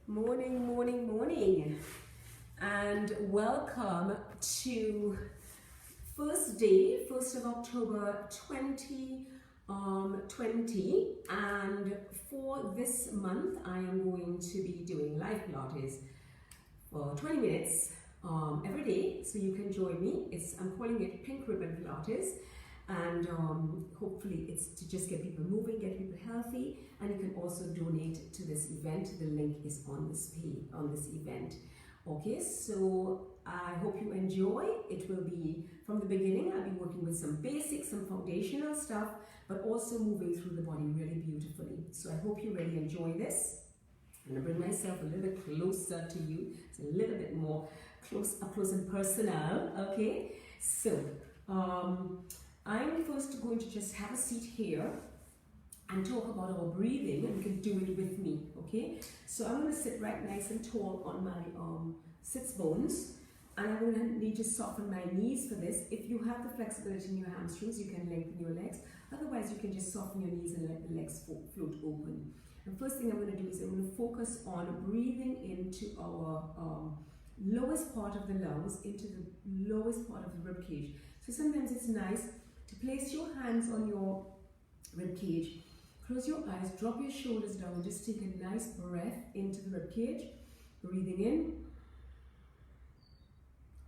Morning, morning, morning, and welcome to first day, 1st of October 2020, and for this month I am going to be doing live Pilates for 20 minutes every day, so you can join me. I'm calling it Pink Ribbon Pilates, and hopefully it's to just get people moving, get people healthy, and you can also donate to this event. The link is on this page, on this event. Okay, so I hope you enjoy. It will be from the beginning. I'll be working with some basics, some foundational stuff, but also moving through the body really beautifully. So I hope you really enjoy this. I'm going to bring myself a little bit closer to you. It's a little bit more up close and personal. Okay, so I'm first going to just have a seat here and talk about our breathing, and you can do it with me, okay? So I'm going to sit right nice and tall on my sits bones, and I'm going to need to soften my knees for this. If you have the flexibility in your hamstrings, you can lengthen your legs. Otherwise, you can just soften your knees and let the legs float open. The first thing I'm going to do is I'm going to focus on breathing into our lowest part of the lungs, into the lowest part of the rib cage. So sometimes it's nice to place your hands on your rib cage, close your eyes, drop your shoulders down, just take a nice breath into the rib cage, breathing in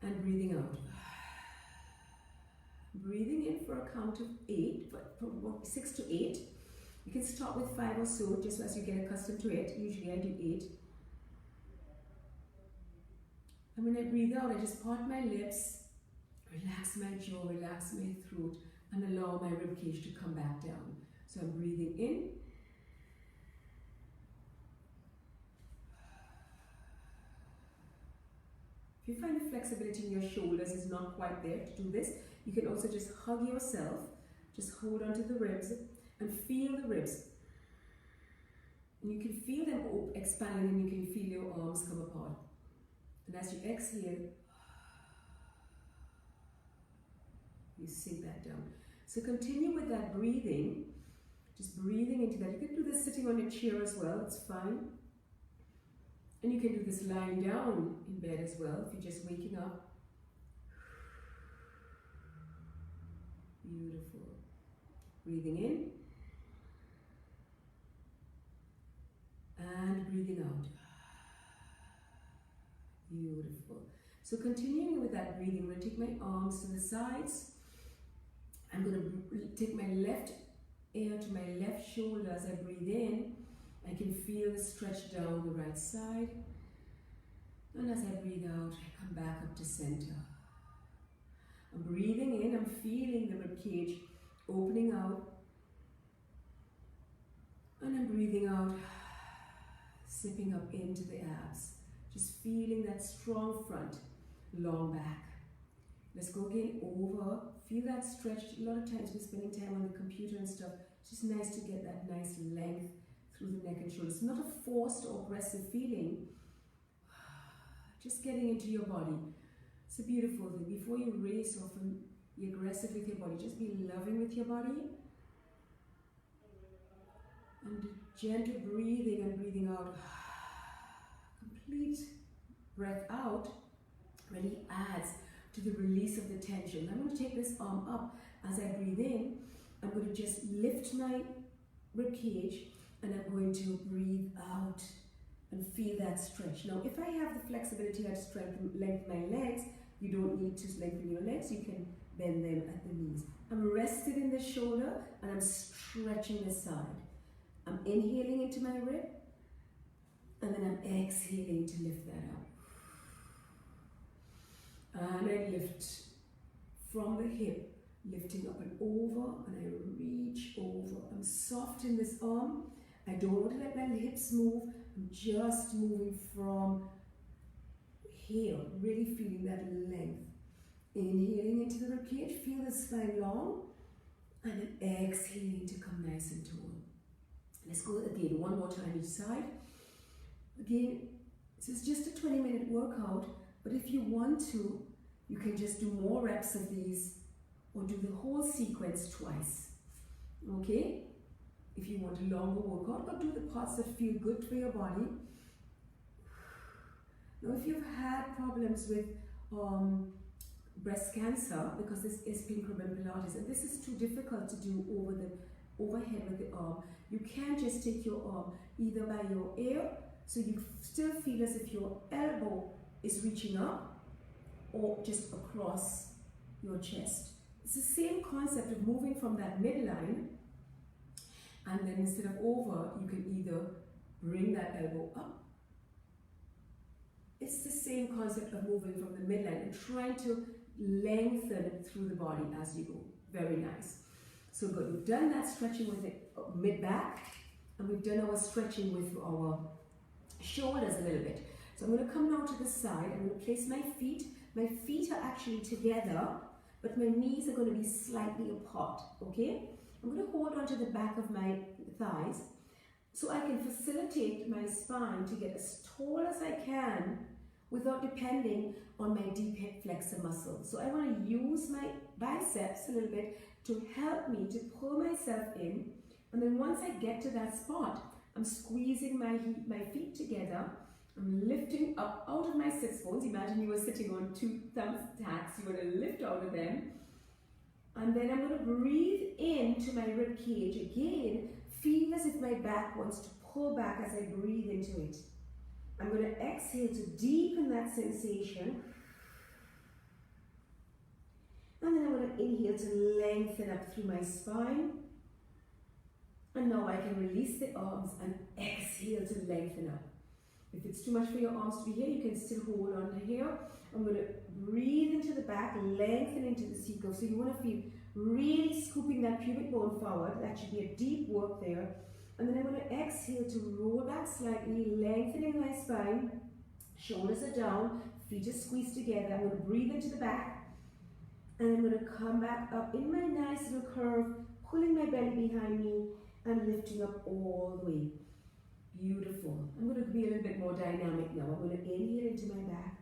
and breathing out. Breathing in for a count of 8, from 6 to 8. You can start with 5 or so, just as you get accustomed to it. Usually I do 8. And when I breathe out, I just part my lips, relax my jaw, relax my throat, and allow my rib cage to come back down. So I'm breathing in. If you find the flexibility in your shoulders is not quite there to do this, you can also just hug yourself, just hold onto the ribs and feel the ribs. And you can feel them expanding, and you can feel your arms come apart. And as you exhale, you sink that down. So continue with that breathing, just breathing into that. You can do this sitting on a chair as well, it's fine. And you can do this lying down in bed as well, if you're just waking up. Beautiful. Breathing in and breathing out. Beautiful. So continuing with that breathing, I'm going to take my arms to the sides. I'm going to take my left ear to my left shoulder as I breathe in. I can feel the stretch down the right side. And as I breathe out, I come back up to center. I'm breathing in, I'm feeling the rib cage opening out. And I'm breathing out, zipping up into the abs. Just feeling that strong front, long back. Let's go again over. Feel that stretch. A lot of times we're spending time on the computer and stuff. It's just nice to get that nice length through the neck and shoulders. It's not a forced or aggressive feeling. Just getting into your body. It's a beautiful thing. Before you race or be aggressive with your body, just be loving with your body. And gentle breathing and breathing out. Complete breath out really adds to the release of the tension. I'm going to take this arm up. As I breathe in, I'm going to just lift my rib cage, and I'm going to breathe out and feel that stretch. Now, if I have the flexibility to lengthen my legs, you don't need to lengthen your legs. You can bend them at the knees. I'm rested in the shoulder, and I'm stretching the side. I'm inhaling into my rib, and then I'm exhaling to lift that up. And I lift from the hip, lifting up and over, and I reach over. I'm soft in this arm. I don't want to let my hips move. I'm just moving from here, really feeling that length. Inhaling into the rib cage, feel the spine long, and then exhaling to come nice and tall. Let's go again, one more time each side. Again, this is just a 20-minute workout, but if you want to, you can just do more reps of these or do the whole sequence twice. Okay? If you want a longer workout, or do the parts that feel good for your body. Now, if you've had problems with breast cancer, because this is pink ribbon Pilates, and this is too difficult to do overhead with the arm, you can just take your arm either by your ear, so you still feel as if your elbow is reaching up, or just across your chest. It's the same concept of moving from that midline, and then instead of over, you can either bring that elbow up. It's the same concept of moving from the midline and trying to lengthen it through the body as you go. Very nice. So good. We've done that stretching with the mid-back, and we've done our stretching with our shoulders a little bit. So I'm going to come now to the side. I'm going to place my feet. My feet are actually together, but my knees are going to be slightly apart, okay? I'm going to hold on to the back of my thighs so I can facilitate my spine to get as tall as I can without depending on my deep hip flexor muscle. So I want to use my biceps a little bit to help me to pull myself in, and then once I get to that spot, I'm squeezing my feet together. I'm lifting up out of my sits bones. Imagine you were sitting on two thumbtacks. You want to lift out of them. And then I'm going to breathe into my rib cage again. Feel as if my back wants to pull back as I breathe into it. I'm going to exhale to deepen that sensation. And then I'm going to inhale to lengthen up through my spine. And now I can release the arms and exhale to lengthen up. If it's too much for your arms to be here, you can still hold on to here. I'm going to breathe into the back, lengthen into the C-curve. So you want to feel really scooping that pubic bone forward. That should be a deep work there. And then I'm going to exhale to roll back slightly, lengthening my spine. Shoulders are down, feet are squeezed together. I'm going to breathe into the back. And I'm going to come back up in my nice little curve, pulling my belly behind me and lifting up all the way. Beautiful. I'm going to be a little bit more dynamic now. I'm going to inhale into my back.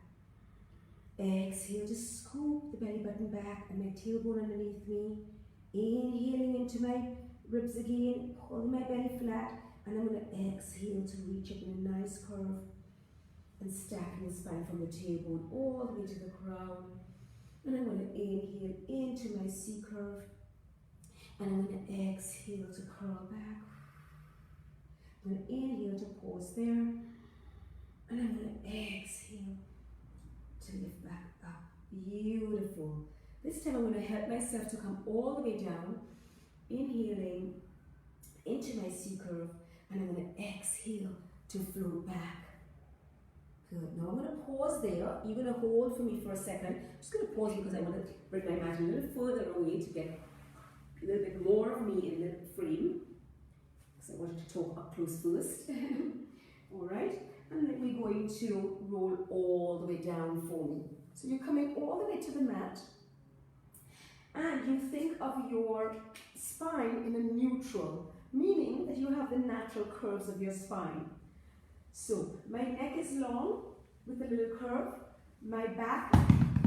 Exhale to scoop the belly button back and my tailbone underneath me. Inhaling into my ribs again, pulling my belly flat, and I'm going to exhale to reach up in a nice curve and stacking the spine from the tailbone all the way to the crown. And I'm going to inhale into my C curve, and I'm going to exhale to curl back. I'm going to inhale to pause there, and I'm going to exhale to lift back up. Beautiful. This time I'm going to help myself to come all the way down, inhaling into my C curve, and I'm going to exhale to float back. Good. Now I'm going to pause there. You're going to hold for me for a second. I'm just going to pause because I want to bring my mat a little further away to get a little bit more of me in the frame. So I wanted to talk up close first. Alright, and then we're going to roll all the way down for me. So you're coming all the way to the mat, and you think of your spine in a neutral, meaning that you have the natural curves of your spine. So my neck is long with a little curve, my back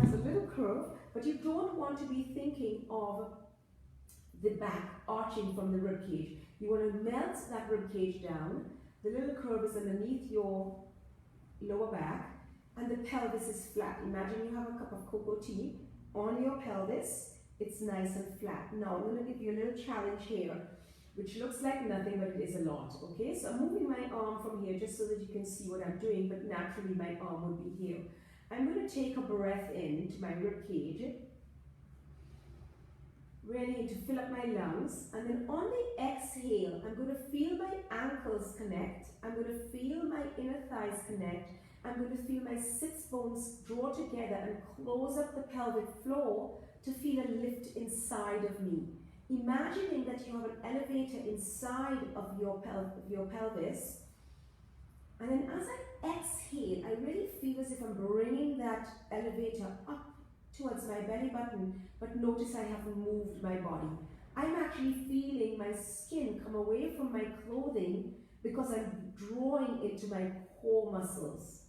has a little curve, but you don't want to be thinking of the back arching from the rib cage. You want to melt that rib cage down. The little curve is underneath your lower back, and the pelvis is flat. Imagine you have a cup of cocoa tea on your pelvis. It's nice and flat. Now I'm going to give you a little challenge here, which looks like nothing, but it is a lot. Okay, so I'm moving my arm from here just so that you can see what I'm doing, but naturally my arm would be here. I'm going to take a breath into my rib cage, really to fill up my lungs, and then on the exhale, I'm going to feel my ankles connect, I'm going to feel my inner thighs connect, I'm going to feel my sits bones draw together and close up the pelvic floor to feel a lift inside of me. Imagining that you have an elevator inside of your pelvis, and then as I exhale, I really feel as if I'm bringing that elevator up towards my belly button, but notice I haven't moved my body. I'm actually feeling my skin come away from my clothing because I'm drawing into my core muscles.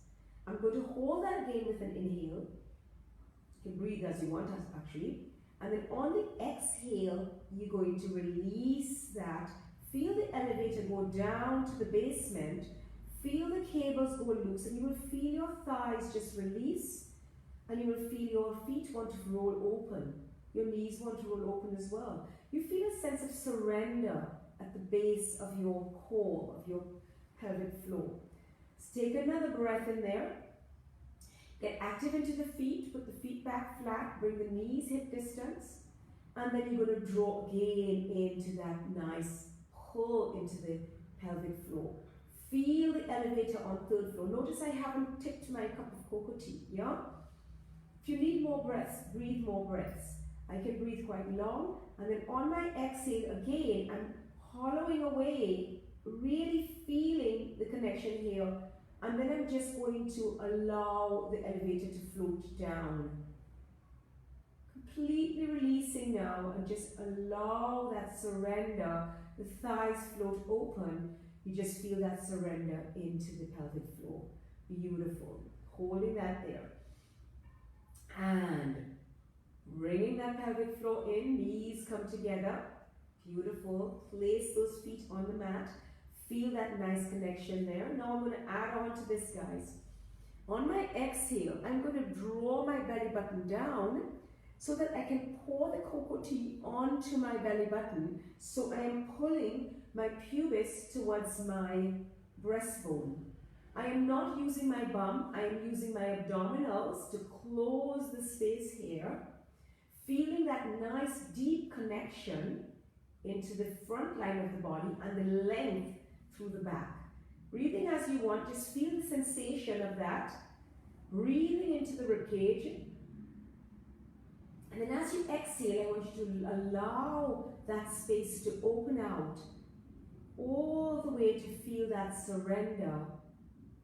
I'm going to hold that again with an inhale. You can breathe as you want, actually. And then on the exhale, you're going to release that. Feel the elevator go down to the basement. Feel the cables go loose, and you will feel your thighs just release, and you will feel your feet want to roll open. Your knees want to roll open as well. You feel a sense of surrender at the base of your core, of your pelvic floor. So take another breath in there. Get active into the feet, put the feet back flat, bring the knees hip distance, and then you're going to draw again into that nice pull into the pelvic floor. Feel the elevator on third floor. Notice I haven't tipped my cup of cocoa tea, yeah? If you need more breaths, breathe more breaths. I can breathe quite long, and then on my exhale again, I'm hollowing away, really feeling the connection here, and then I'm just going to allow the elevator to float down. Completely releasing now, and just allow that surrender. The thighs float open. You just feel that surrender into the pelvic floor. Beautiful. Holding that there. And bringing that pelvic floor in, knees come together. Beautiful. Place those feet on the mat. Feel that nice connection there. Now I'm going to add on to this, guys. On my exhale, I'm going to draw my belly button down so that I can pour the cocoa tea onto my belly button. So I am pulling my pubis towards my breastbone. I am not using my bum, I am using my abdominals to close the space here. Feeling that nice deep connection into the front line of the body and the length through the back. Breathing as you want, just feel the sensation of that. Breathing into the ribcage. And then as you exhale, I want you to allow that space to open out all the way to feel that surrender,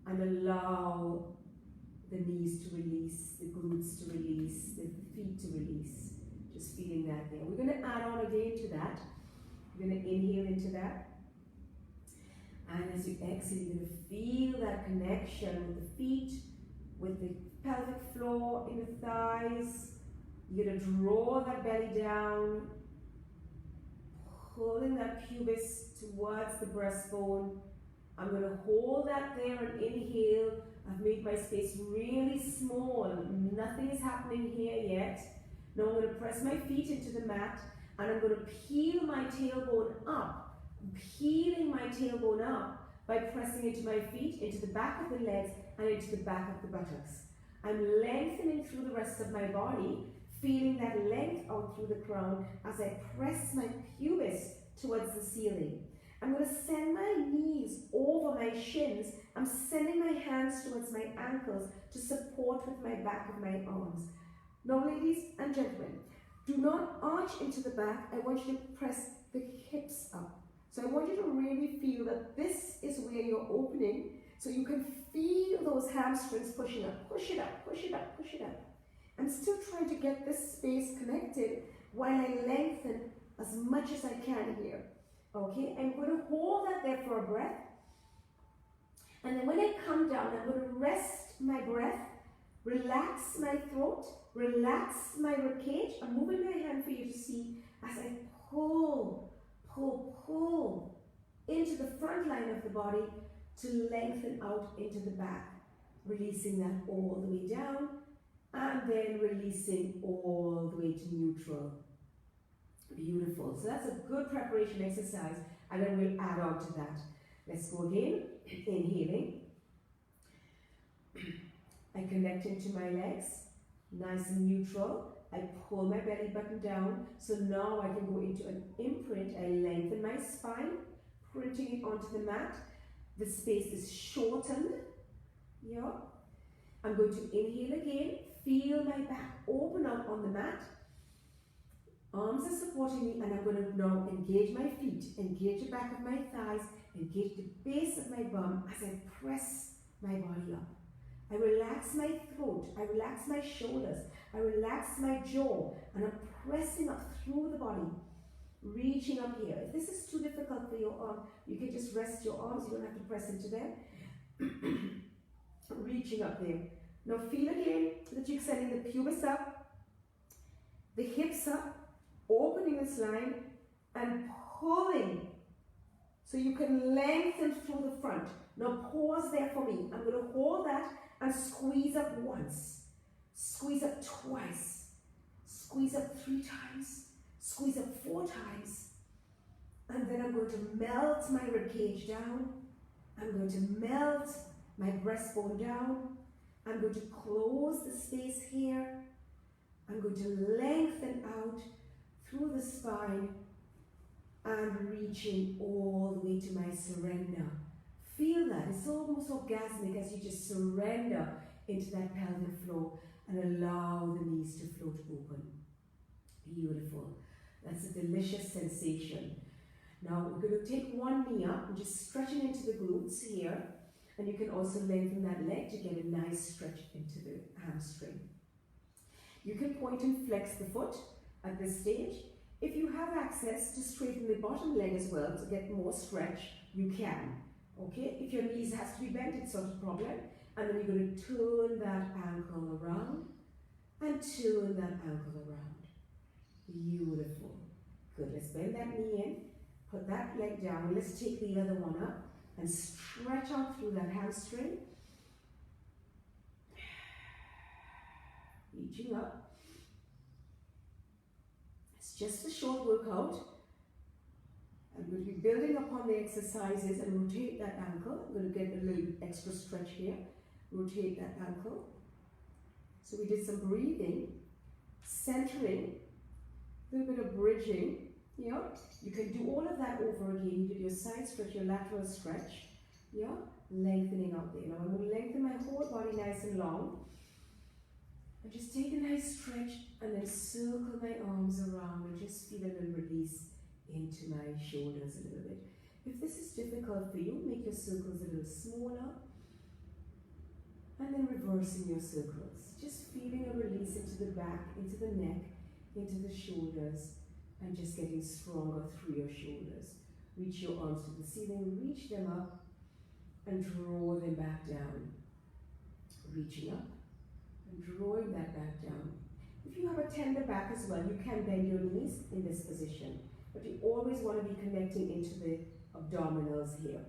and allow the knees to release, the glutes to release, the feet to release. Just feeling that there. We're going to add on again to that. We're going to inhale into that. And as you exhale, you're going to feel that connection with the feet, with the pelvic floor, in the thighs. You're going to draw that belly down, pulling that pubis towards the breastbone. I'm going to hold that there and inhale. I've made my space really small. Nothing is happening here yet. Now I'm going to press my feet into the mat, and I'm going to peel my tailbone up. I'm peeling my tailbone up by pressing into my feet, into the back of the legs, and into the back of the buttocks. I'm lengthening through the rest of my body, feeling that length out through the crown as I press my pubis towards the ceiling. I'm going to send my knees over my shins. I'm sending my hands towards my ankles to support with my back of my arms. Now, ladies and gentlemen, do not arch into the back. I want you to press the hips up. So I want you to really feel that this is where you're opening, so you can feel those hamstrings pushing up. Push it up, push it up, push it up. I'm still trying to get this space connected while I lengthen as much as I can here. Okay, I'm going to hold that there for a breath. And then when I come down, I'm going to rest my breath, relax my throat, relax my ribcage. I'm moving my hand for you to see as I pull, pull, pull into the front line of the body to lengthen out into the back. Releasing that all the way down, and then releasing all the way to neutral. Beautiful. So that's a good preparation exercise, and then we'll add on to that. Let's go again. Inhaling. I connect into my legs, nice and neutral. I pull my belly button down, so now I can go into an imprint. I lengthen my spine, printing it onto the mat. The space is shortened. Yeah. I'm going to inhale again. Feel my back open up on the mat. Arms are supporting me, and I'm going to now engage my feet, engage the back of my thighs, engage the base of my bum as I press my body up. I relax my throat, I relax my shoulders, I relax my jaw, and I'm pressing up through the body, reaching up here. If this is too difficult for your arm, you can just rest your arms, you don't have to press into them. Reaching up there. Now feel again that you're sending the pubis up, the hips up, opening this line and pulling So you can lengthen through the front. Now pause there for me. I'm going to hold that and squeeze up once, squeeze up twice, squeeze up 3 times, squeeze up 4 times. And then I'm going to melt my ribcage down. I'm going to melt my breastbone down. I'm going to close the space here. I'm going to lengthen out through the spine and reaching all the way to my surrender. Feel that. It's almost orgasmic as you just surrender into that pelvic floor and allow the knees to float open. Beautiful. That's a delicious sensation. Now we're going to take one knee up and just stretching into the glutes here. And you can also lengthen that leg to get a nice stretch into the hamstring. You can point and flex the foot at this stage. If you have access to straighten the bottom leg as well to get more stretch, you can. Okay, if your knees has to be bent, it's not a problem. And then you're going to turn that ankle around and turn that ankle around. Beautiful. Good, let's bend that knee in, put that leg down. Let's take the other one up and stretch out through that hamstring. Reaching up. It's just a short workout. I'm going to be building upon the exercises and rotate that ankle. I'm going to get a little extra stretch here. Rotate that ankle. So we did some breathing, centering, a little bit of bridging. Yeah, you can do all of that over again. You did your side stretch, your lateral stretch. Yeah, lengthening out there. Now I'm going to lengthen my whole body nice and long. And just take a nice stretch and then circle my arms around and just feel a little release into my shoulders a little bit. If this is difficult for you, make your circles a little smaller. And then reversing your circles. Just feeling a release into the back, into the neck, into the shoulders. And just getting stronger through your shoulders. Reach your arms to the ceiling, reach them up, and draw them back down. Reaching up, and drawing that back down. If you have a tender back as well, you can bend your knees in this position. But you always want to be connecting into the abdominals here.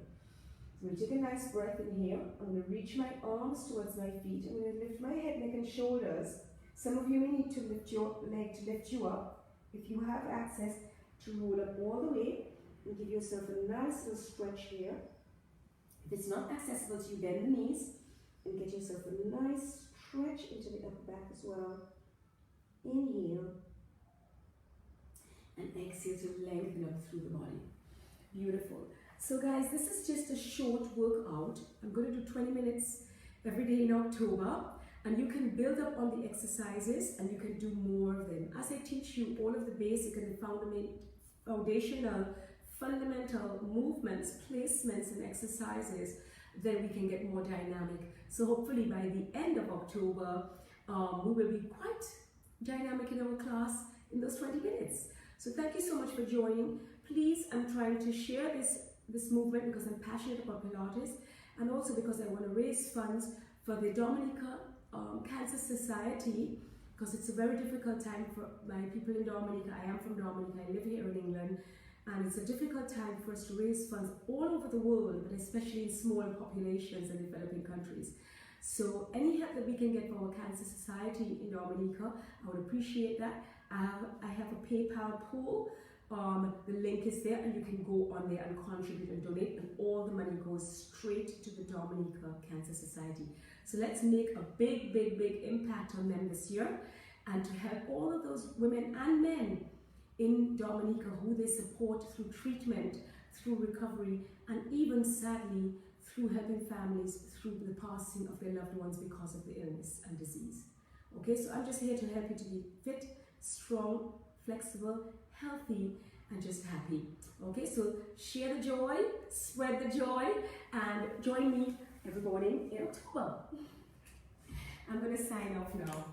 So I'm going to take a nice breath in here. I'm going to reach my arms towards my feet. I'm going to lift my head, neck, and shoulders. Some of you may need to lift your leg to lift you up. If you have access to roll up all the way and give yourself a nice little stretch here. If it's not accessible to you, bend the knees and get yourself a nice stretch into the upper back as well. Inhale and exhale to lengthen up through the body. Beautiful. So guys, this is just a short workout. I'm going to do 20 minutes every day in October. And you can build up on the exercises and you can do more of them. As I teach you all of the basic and the foundational, fundamental movements, placements and exercises, then we can get more dynamic. So hopefully by the end of October, we will be quite dynamic in our class in those 20 minutes. So thank you so much for joining. Please, I'm trying to share this movement because I'm passionate about Pilates and also because I want to raise funds for the Dominica Cancer Society, because it's a very difficult time for my people in Dominica. I am from Dominica, I live here in England, and it's a difficult time for us to raise funds all over the world, but especially in small populations and developing countries. So any help that we can get from our Cancer Society in Dominica, I would appreciate that. I have a PayPal pool. The link is there and you can go on there and contribute and donate, and all the money goes straight to the Dominica Cancer Society. So let's make a big, big, big impact on them this year, and to help all of those women and men in Dominica who they support through treatment, through recovery, and even sadly through helping families through the passing of their loved ones because of the illness and disease. Okay, so I'm just here to help you to be fit, strong, flexible, healthy, and just happy. Okay, so share the joy, spread the joy, and join me every morning in October. I'm going to sign off now.